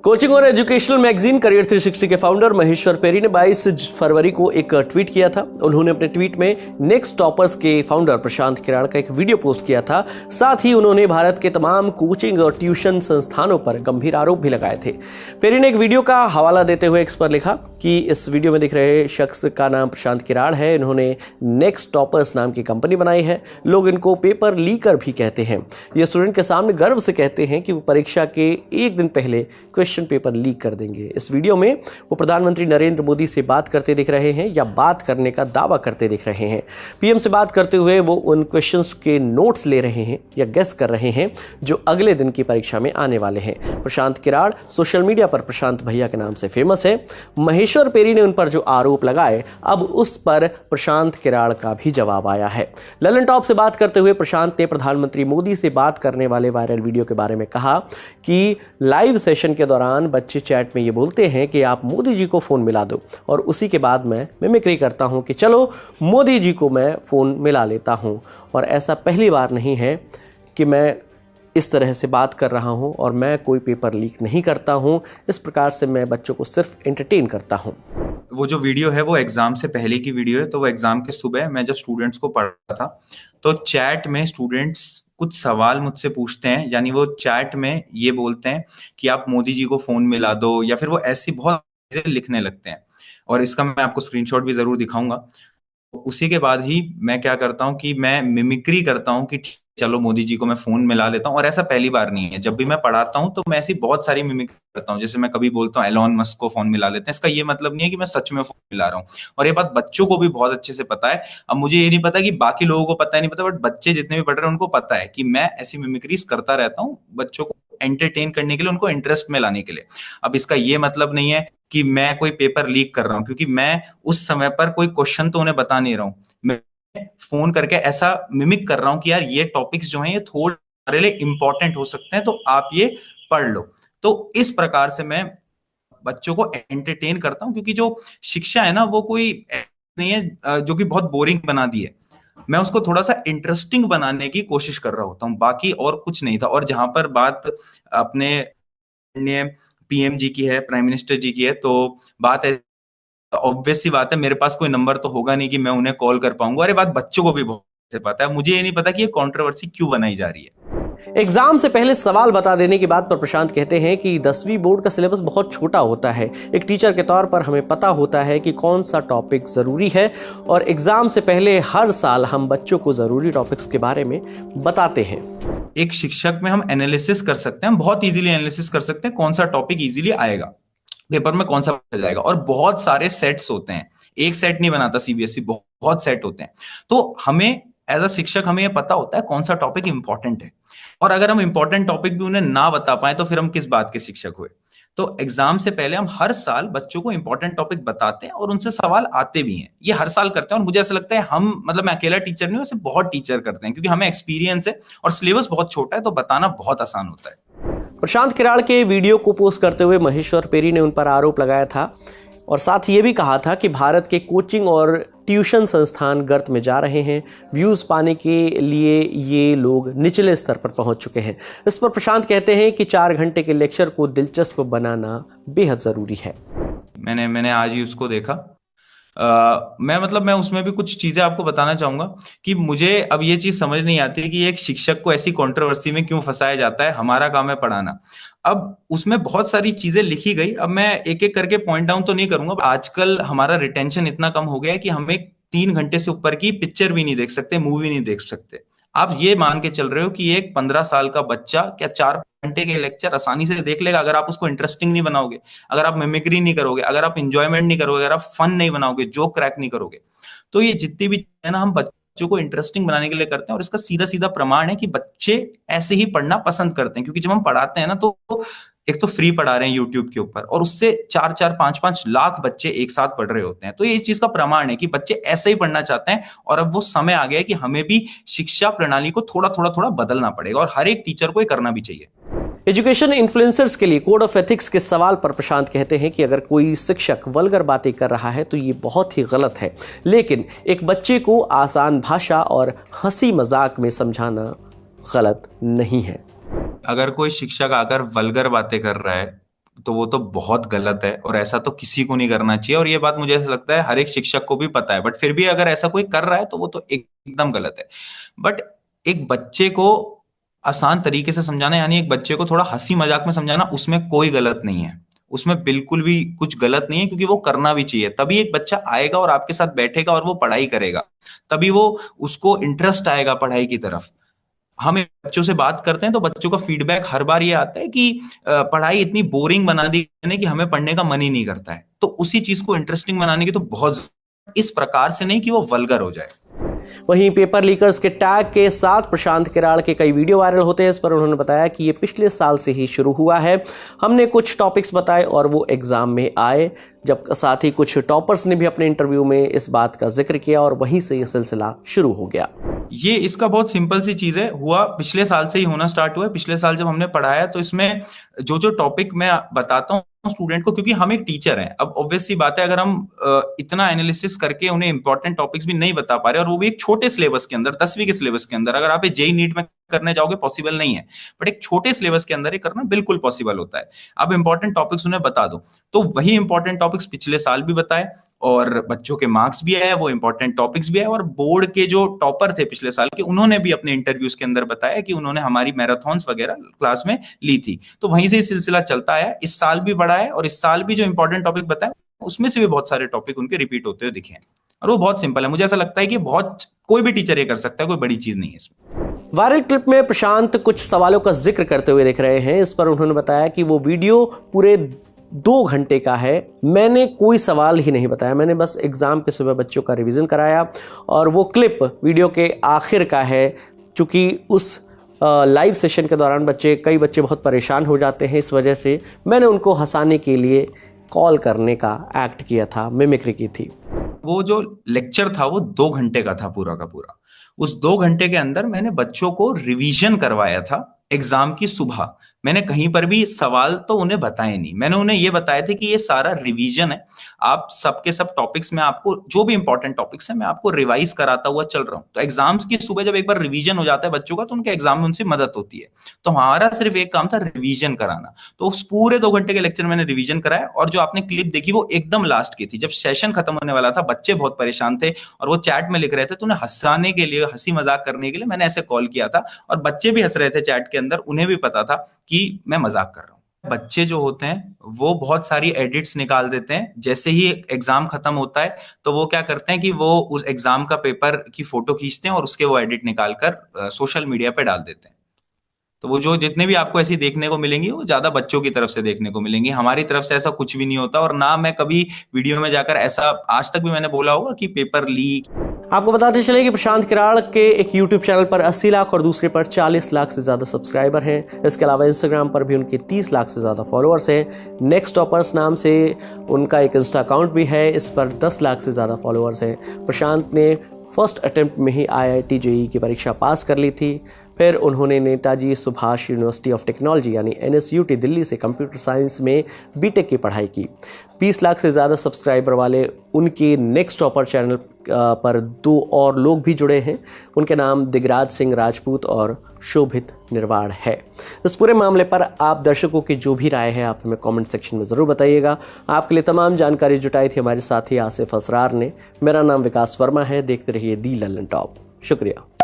Coaching और educational magazine career 360 के founder Maheshwar peri ने 22 फरवरी को एक ट्वीट किया था। उन्होंने अपने ट्वीट में नेक्स्ट टॉपर्स के फाउंडर प्रशांत किराड़ का एक वीडियो पोस्ट किया था। साथ ही उन्होंने भारत के तमाम कोचिंग और ट्यूशन संस्थानों पर गंभीर आरोप भी लगाए थे। पेरी ने एक वीडियो का हवाला देते हुए एक्स पर लिखा कि इस वीडियो में दिख रहे शख्स का नाम प्रशांत किराड़ है। इन्होंने नेक्स्ट टॉपर्स नाम की कंपनी बनाई है। लोग इनको पेपर लीकर भी कहते हैं। ये स्टूडेंट के सामने गर्व से कहते हैं कि वो परीक्षा के एक दिन पहले क्वेश्चन पेपर लीक कर देंगे। इस वीडियो में वो प्रधानमंत्री नरेंद्र मोदी से बात करते दिख रहे हैं या बात करने का दावा करते दिख रहे हैं। पीएम से बात करते हुए वो उन क्वेश्चंस के नोट्स ले रहे हैं या गेस कर रहे हैं जो अगले दिन की परीक्षा में आने वाले हैं। प्रशांत किराड़ सोशल मीडिया पर प्रशांत भैया के नाम से फेमस है। महेश्वर पेरी ने उन पर जो आरोप लगाए, अब उस पर प्रशांत किराड़ का भी जवाब आया है। ललन टॉप से बात करते हुए प्रशांत ने प्रधानमंत्री मोदी से बात करने वाले वायरल वीडियो के बारे में कहा कि लाइव सेशन के दौरान बच्चे चैट में ये बोलते हैं कि आप मोदी जी को फोन मिला दो, और उसी के बाद मैं मिमिक्री करता हूं कि चलो मोदी जी को मैं फोन मिला लेता हूं। और ऐसा पहली बार नहीं है कि मैं इस तरह से बात कर रहा हूं, और मैं कोई पेपर लीक नहीं करता हूं। इस प्रकार से मैं बच्चों को सिर्फ एंटरटेन करता हूं। वो जो वीडियो है वो एग्जाम से पहले की वीडियो है। तो वो एग्जाम के सुबह मैं जब स्टूडेंट्स को पढ़ रहा था तो चैट में स्टूडेंट्स कुछ सवाल मुझसे पूछते हैं, यानी वो चैट में ये बोलते हैं कि आप मोदी जी को फोन मिला दो, या फिर वो ऐसी बहुत चीजें लिखने लगते हैं। और इसका मैं आपको स्क्रीनशॉट भी जरूर दिखाऊंगा। उसी के बाद ही मैं क्या करता हूँ कि मैं मिमिक्री करता हूँ कि चलो मोदी जी को मैं फोन मिला लेता हूँ। और ऐसा पहली बार नहीं है, जब भी मैं पढ़ाता हूँ तो मैं ऐसी बहुत सारी मिमिक्री करता हूँ। जैसे मैं कभी बोलता हूँ एलॉन मस्क को फोन मिला लेते हैं, इसका ये मतलब नहीं है कि मैं सच में फोन मिला रहा हूँ। और ये बात बच्चों को भी बहुत अच्छे से पता है। अब मुझे ये नहीं पता कि बाकी लोगों को पता है नहीं पता, बट बच्चे जितने भी पढ़ रहे हैं उनको पता है कि मैं ऐसी मिमिक्रीज करता रहता हूँ बच्चों को एंटरटेन करने के लिए, उनको इंटरेस्ट में लाने के लिए। अब इसका ये मतलब नहीं है कि मैं कोई पेपर लीक कर रहा हूँ, क्योंकि मैं उस समय पर कोई क्वेश्चन तो उन्हें बता नहीं रहा हूँ। मैं फोन करके ऐसा मिमिक कर रहा हूँ कि यार ये टॉपिक्स जो हैं ये थोड़े हमारे लिए इंपॉर्टेंट हो सकते हैं, तो आप ये पढ़ लो। तो इस प्रकार से मैं बच्चों को एंटरटेन करता हूँ, क्योंकि जो शिक्षा है ना वो कोई नहीं है जो कि बहुत बोरिंग बना दी है। मैं उसको थोड़ा सा इंटरेस्टिंग बनाने की कोशिश कर रहा होता हूँ, बाकी और कुछ नहीं था। और जहां पर बात अपने पीएम जी की है, प्राइम मिनिस्टर जी की है, तो बात है ऑब्वियस सी बात है, मेरे पास कोई नंबर तो होगा नहीं कि मैं उन्हें कॉल कर पाऊंगा। और ये बात बच्चों को भी बहुत से पता है। मुझे ये नहीं पता कि ये कंट्रोवर्सी क्यों बनाई जा रही है। एग्जाम से पहले सवाल बता देने की बात पर प्रशांत कहते हैं कि 10वीं बोर्ड का सिलेबस बहुत छोटा होता है। एक टीचर के तौर पर हमें पता होता है कि कौन सा टॉपिक जरूरी है, और एग्जाम से पहले हर साल हम बच्चों को जरूरी टॉपिक्स के बारे में बताते हैं। एक शिक्षक में हम एनालिसिस कर सकते हैं, हम बहुत इजीली एनालिसिस कर सकते हैं कौन सा टॉपिक इजीली आएगा पेपर में, कौन सा पूछा जाएगा। और बहुत सारे सेट्स होते हैं, एक सेट नहीं बनाता सीबीएसई, बहुत सेट होते हैं। तो हमें एज अ शिक्षक हमें यह पता होता है कौन सा टॉपिक इंपॉर्टेंट है। और अगर हम इंपॉर्टेंट टॉपिक भी उन्हें ना बता पाए तो फिर हम किस बात के शिक्षक हुए। तो एग्जाम से पहले हम हर साल बच्चों को इंपॉर्टेंट टॉपिक बताते हैं, और उनसे सवाल आते भी हैं। ये हर साल करते हैं। और मुझे ऐसा लगता है हम, मतलब मैं अकेला टीचर नहीं हूं, वैसे बहुत टीचर करते हैं, क्योंकि हमें एक्सपीरियंस है और सिलेबस बहुत छोटा है, तो बताना बहुत आसान होता है। प्रशांत किराड़ के वीडियो को पोस्ट करते हुए महेश्वर पेरी ने उन पर आरोप लगाया था, और साथ ही ये भी कहा था कि भारत के कोचिंग और ट्यूशन संस्थान गर्त में जा रहे हैं। व्यूज पाने के लिए ये लोग निचले स्तर पर पहुंच चुके हैं। इस पर प्रशांत कहते हैं कि 4 घंटे के लेक्चर को दिलचस्प बनाना बेहद जरूरी है। मैंने आज ही उसको देखा। मैं उसमें भी कुछ चीजें आपको बताना चाहूंगा कि मुझे अब ये चीज समझ नहीं आती कि एक शिक्षक को ऐसी कंट्रोवर्सी में क्यों फंसाया जाता है। हमारा काम है पढ़ाना। अब उसमें बहुत सारी चीजें लिखी गई। अब मैं एक एक करके पॉइंट डाउन तो नहीं करूंगा। आजकल हमारा रिटेंशन इतना कम हो गया है कि हम एक 3 घंटे से ऊपर की पिक्चर भी नहीं देख सकते, मूवी नहीं देख सकते। आप ये मान के चल रहे हो कि एक 15 साल का बच्चा क्या 4 घंटे के लेक्चर आसानी से देख लेगा, अगर आप उसको इंटरेस्टिंग नहीं बनाओगे, अगर आप मिमिक्री नहीं करोगे, अगर आप इंजॉयमेंट नहीं करोगे, अगर आप फन नहीं बनाओगे, जोक क्रैक नहीं करोगे। तो ये जितनी भी है ना, हम बच्चों को इंटरेस्टिंग बनाने के लिए करते हैं। और इसका सीधा सीधा प्रमाण है कि बच्चे ऐसे ही पढ़ना पसंद करते हैं, क्योंकि जब हम पढ़ाते हैं ना तो एक तो फ्री पढ़ा रहे हैं यूट्यूब के ऊपर, और उससे 4-4, 5-5 लाख बच्चे एक साथ पढ़ रहे होते हैं। तो ये इस चीज का प्रमाण है कि बच्चे ऐसे ही पढ़ना चाहते हैं। और अब वो समय आ गया है कि हमें भी शिक्षा प्रणाली को थोड़ा थोड़ा थोड़ा बदलना पड़ेगा, और हर एक टीचर को ये करना भी चाहिए। एजुकेशन इन्फ्लुएंसर्स के लिए कोड ऑफ एथिक्स के सवाल पर प्रशांत कहते हैं कि अगर कोई शिक्षक वल्गर बातें कर रहा है तो ये बहुत ही गलत है, लेकिन एक बच्चे को आसान भाषा और हंसी मजाक में समझाना गलत नहीं है। अगर कोई शिक्षक आकर वल्गर बातें कर रहा है, तो वो तो बहुत गलत है, और ऐसा तो किसी को नहीं करना चाहिए। और ये बात मुझे ऐसा लगता है हर एक शिक्षक को भी पता है, बट फिर भी अगर ऐसा कोई कर रहा है तो वो तो एकदम गलत है। बट एक बच्चे को आसान तरीके से समझाना, यानी एक बच्चे को थोड़ा हंसी मजाक में समझाना, उसमें कोई गलत नहीं है, उसमें बिल्कुल भी कुछ गलत नहीं है, क्योंकि वो करना भी चाहिए। तभी एक बच्चा आएगा और आपके साथ बैठेगा और वो पढ़ाई करेगा, तभी वो उसको इंटरेस्ट आएगा पढ़ाई की तरफ। हम बच्चों से बात करते हैं तो बच्चों का फीडबैक हर बार ये आता है कि पढ़ाई इतनी बोरिंग बना दी है कि हमें पढ़ने का मन ही नहीं करता है। तो उसी चीज को इंटरेस्टिंग बनाने की तो बहुत, इस प्रकार से नहीं कि वो वल्गर हो जाए। वहीं पेपर लीकर्स के टैग के साथ प्रशांत किराड़ के कई वीडियो वायरल होते हैं। इस पर उन्होंने बताया कि ये पिछले साल से ही शुरू हुआ है। हमने कुछ टॉपिक्स बताए और वो एग्जाम में आए, जब साथ ही कुछ टॉपर्स ने भी अपने इंटरव्यू में इस बात का जिक्र किया और वहीं से ये सिलसिला शुरू हो गया। ये इसका बहुत सिंपल सी चीज है, हुआ पिछले साल से ही होना स्टार्ट हुआ है। पिछले साल जब हमने पढ़ाया तो इसमें जो जो टॉपिक मैं बताता हूँ स्टूडेंट को, क्योंकि हम एक टीचर हैं, अब ऑब्वियस सी बात है अगर हम इतना एनालिसिस करके उन्हें इंपॉर्टेंट टॉपिक्स भी नहीं बता पा रहे, और वो भी एक छोटे सिलेबस के अंदर, 10वीं के सिलेबस के अंदर, अगर आप जेईई नीट में करने जाओगे पॉसिबल नहीं है, बट एक छोटे सिलेबस के अंदर ये करना बिल्कुल पॉसिबल होता है। अब इंपॉर्टेंट टॉपिक्स उन्हें बता दो, तो वही इंपॉर्टेंट टॉपिक्स पिछले साल भी बताए, और बच्चों के मार्क्स भी आए, वो इंपॉर्टेंट टॉपिक्स भी आए, और बोर्ड के जो टॉपर थे पिछले साल के, उन्होंने भी अपने इंटरव्यूज के अंदर बताया कि उन्होंने हमारी मैराथन्स वगैरह क्लास में ली थी। तो वहीं से सिलसिला चलता है, इस साल भी बढ़ा है, और इस साल भी जो इंपॉर्टेंट टॉपिक बताए उसमें से भी बहुत सारे टॉपिक उनके रिपीट होते हुए दिखे हैं। और वो बहुत सिंपल है, मुझे ऐसा लगता है कि बहुत कोई भी टीचर ये कर सकता है, कोई बड़ी चीज नहीं है इसमें। वायरल क्लिप में प्रशांत कुछ सवालों का जिक्र करते हुए दिख रहे हैं। इस पर उन्होंने बताया कि वो वीडियो पूरे 2 घंटे का है, मैंने कोई सवाल ही नहीं बताया, मैंने बस एग्जाम के सुबह बच्चों का रिवीजन कराया। और वो क्लिप वीडियो के आखिर का है, चूंकि उस लाइव सेशन के दौरान कई बच्चे बहुत परेशान हो जाते हैं, इस वजह से मैंने उनको हंसाने के लिए कॉल करने का एक्ट किया था, मिमिक्री की थी। वो जो लेक्चर था वो 2 घंटे का था पूरा का पूरा। उस 2 घंटे के अंदर मैंने बच्चों को रिवीजन करवाया था एग्जाम की सुबह। मैंने कहीं पर भी सवाल तो उन्हें बताए नहीं, मैंने उन्हें ये बताया था कि ये सारा रिवीजन है, आप सबके सब टॉपिक्स में आपको जो भी इंपॉर्टेंट टॉपिक्स है मैं आपको रिवाइज कराता हुआ चल रहा हूं। तो एग्जाम्स की सुबह जब एक बार रिवीजन हो जाता है बच्चों का, तो उनके एग्जाम में उनसे मदद होती है। तो हमारा सिर्फ एक काम था रिवीजन कराना। तो उस पूरे 2 घंटे के लेक्चर मैंने रिवीजन कराया, और जो आपने क्लिप देखी वो एकदम लास्ट की थी, जब सेशन खत्म होने वाला था, बच्चे बहुत परेशान थे और वो चैट में लिख रहे थे, तो उन्हें हंसाने के लिए, हंसी मजाक करने के लिए मैंने ऐसे कॉल किया था, और बच्चे भी हंस रहे थे चैट के अंदर, उन्हें भी पता था कि मैं मजाक कर रहा हूं। बच्चे जो होते हैं वो बहुत सारी एडिट्स निकाल देते हैं, जैसे ही एग्जाम खत्म होता है तो वो क्या करते हैं कि वो उस एग्जाम का पेपर की फोटो खींचते हैं और उसके वो एडिट निकालकर सोशल मीडिया पे डाल देते हैं। तो वो जो जितने भी आपको ऐसी देखने को मिलेंगी वो ज्यादा बच्चों की तरफ से देखने को मिलेंगी, हमारी तरफ से ऐसा कुछ भी नहीं होता। और ना मैं कभी वीडियो में जाकर ऐसा आज तक भी मैंने बोला होगा कि पेपर लीक। आपको बताते चले कि प्रशांत किराड़ के एक YouTube चैनल पर 80 लाख और दूसरे पर 40 लाख से ज़्यादा सब्सक्राइबर हैं। इसके अलावा Instagram पर भी उनके 30 लाख से ज़्यादा फॉलोअर्स हैं। नेक्स्ट टॉपर्स नाम से उनका एक इंस्टा अकाउंट भी है, इस पर 10 लाख से ज़्यादा फॉलोअर्स हैं। प्रशांत ने फर्स्ट अटेम्प्ट में ही IIT JEE की परीक्षा पास कर ली थी। फिर उन्होंने Netaji Subhash university of technology यानी NSUT दिल्ली से कंप्यूटर साइंस में बीटेक की पढ़ाई की। 20 लाख से ज़्यादा सब्सक्राइबर वाले उनके नेक्स्ट टॉपर चैनल पर 2 और लोग भी जुड़े हैं। उनके नाम दिगराज सिंह राजपूत और शोभित निर्वाण है। इस पूरे मामले पर आप दर्शकों की जो भी राय है आप हमें कमेंट सेक्शन में ज़रूर बताइएगा। आपके लिए तमाम जानकारी जुटाई थी हमारे साथी आसिफ असरार ने। मेरा नाम विकास वर्मा है। देखते रहिए दी लल्लन टॉप। शुक्रिया।